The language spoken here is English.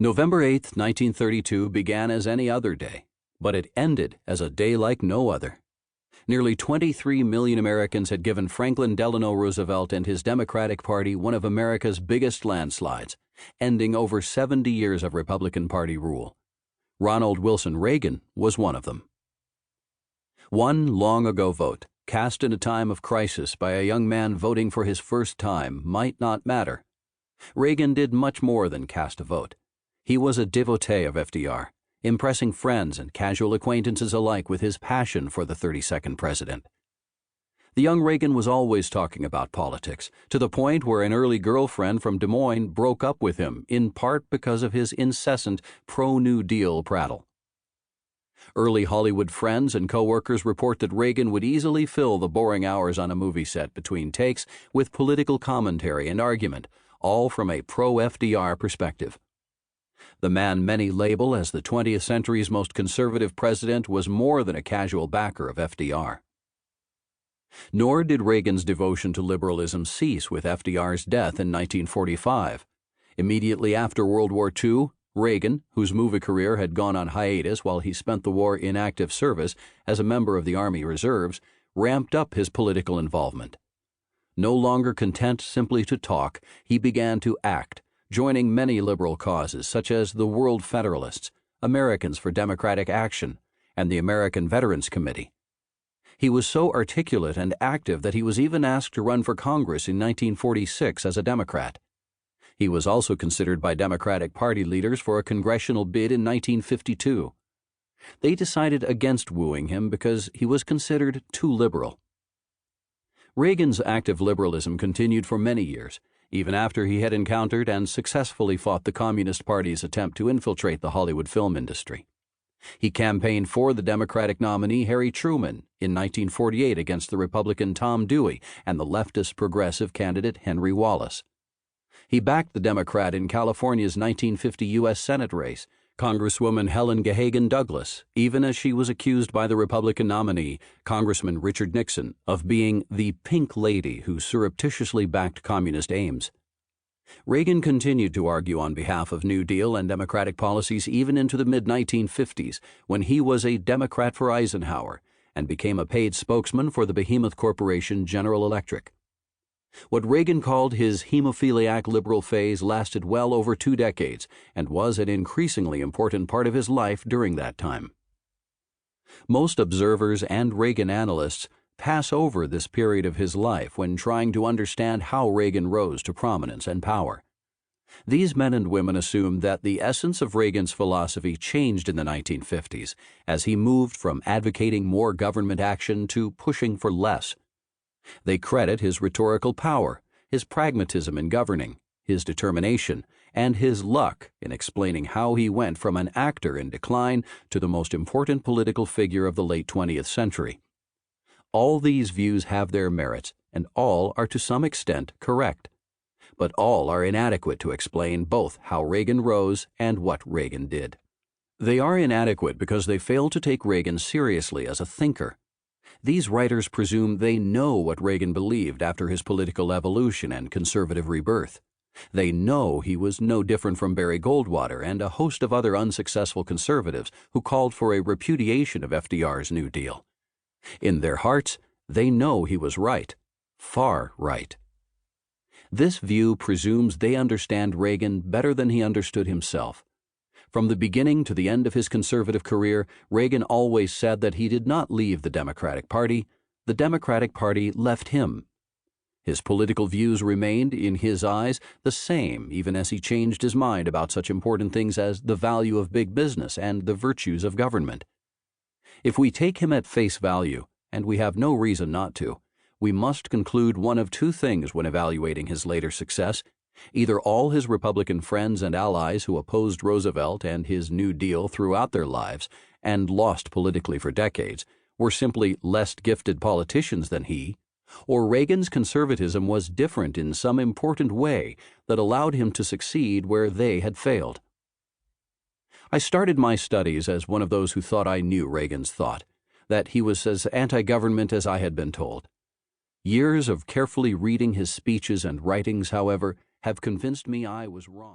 November 8, 1932 began as any other day, but it ended as a day like no other. Nearly 23 million Americans had given Franklin Delano Roosevelt and his Democratic Party one of America's biggest landslides, ending over 70 years of Republican Party rule. Ronald Wilson Reagan was one of them. One long-ago vote, cast in a time of crisis by a young man voting for his first time, might not matter. Reagan did much more than cast a vote. He was a devotee of FDR, impressing friends and casual acquaintances alike with his passion for the 32nd president. The young Reagan was always talking about politics, to the point where an early girlfriend from Des Moines broke up with him, in part because of his incessant pro-New Deal prattle. Early Hollywood friends and co-workers report that Reagan would easily fill the boring hours on a movie set between takes with political commentary and argument, all from a pro-FDR perspective. The man many label as the 20th century's most conservative president was more than a casual backer of FDR. Nor did Reagan's devotion to liberalism cease with FDR's death in 1945. Immediately after World War II, Reagan, whose movie career had gone on hiatus while he spent the war in active service as a member of the Army Reserves, ramped up his political involvement. No longer content simply to talk, he began to act, joining many liberal causes such as the World Federalists, Americans for Democratic Action, and the American Veterans Committee. He was so articulate and active that he was even asked to run for Congress in 1946 as a Democrat. He was also considered by Democratic Party leaders for a congressional bid in 1952. They decided against wooing him because he was considered too liberal. Reagan's active liberalism continued for many years, even after he had encountered and successfully fought the Communist Party's attempt to infiltrate the Hollywood film industry. He campaigned for the Democratic nominee Harry Truman in 1948 against the Republican Tom Dewey and the leftist progressive candidate Henry Wallace. He backed the Democrat in California's 1950 U.S. Senate race, Congresswoman Helen Gahagan Douglas, even as she was accused by the Republican nominee, Congressman Richard Nixon, of being the pink lady who surreptitiously backed communist aims. Reagan continued to argue on behalf of New Deal and Democratic policies even into the mid-1950s, when he was a Democrat for Eisenhower and became a paid spokesman for the behemoth corporation General Electric. What Reagan called his hemophiliac liberal phase lasted well over 2 decades and was an increasingly important part of his life during that time. Most observers and Reagan analysts pass over this period of his life when trying to understand how Reagan rose to prominence and power. These men and women assume that the essence of Reagan's philosophy changed in the 1950s as he moved from advocating more government action to pushing for less. They credit his rhetorical power, his pragmatism in governing, his determination, and his luck in explaining how he went from an actor in decline to the most important political figure of the late 20th century. All these views have their merits, and all are to some extent correct. But all are inadequate to explain both how Reagan rose and what Reagan did. They are inadequate because they fail to take Reagan seriously as a thinker. These writers presume they know what Reagan believed after his political evolution and conservative rebirth. They know he was no different from Barry Goldwater and a host of other unsuccessful conservatives who called for a repudiation of FDR's New Deal. In their hearts, they know he was right, far right. This view presumes they understand Reagan better than he understood himself. From the beginning to the end of his conservative career, Reagan always said that he did not leave the Democratic Party. The Democratic Party left him. His political views remained, in his eyes, the same even as he changed his mind about such important things as the value of big business and the virtues of government. If we take him at face value, and we have no reason not to, we must conclude one of two things when evaluating his later success. Either all his Republican friends and allies who opposed Roosevelt and his New Deal throughout their lives and lost politically for decades were simply less gifted politicians than he, or Reagan's conservatism was different in some important way that allowed him to succeed where they had failed. I started my studies as one of those who thought I knew Reagan's thought, that he was as anti-government as I had been told. Years of carefully reading his speeches and writings, however, have convinced me I was wrong.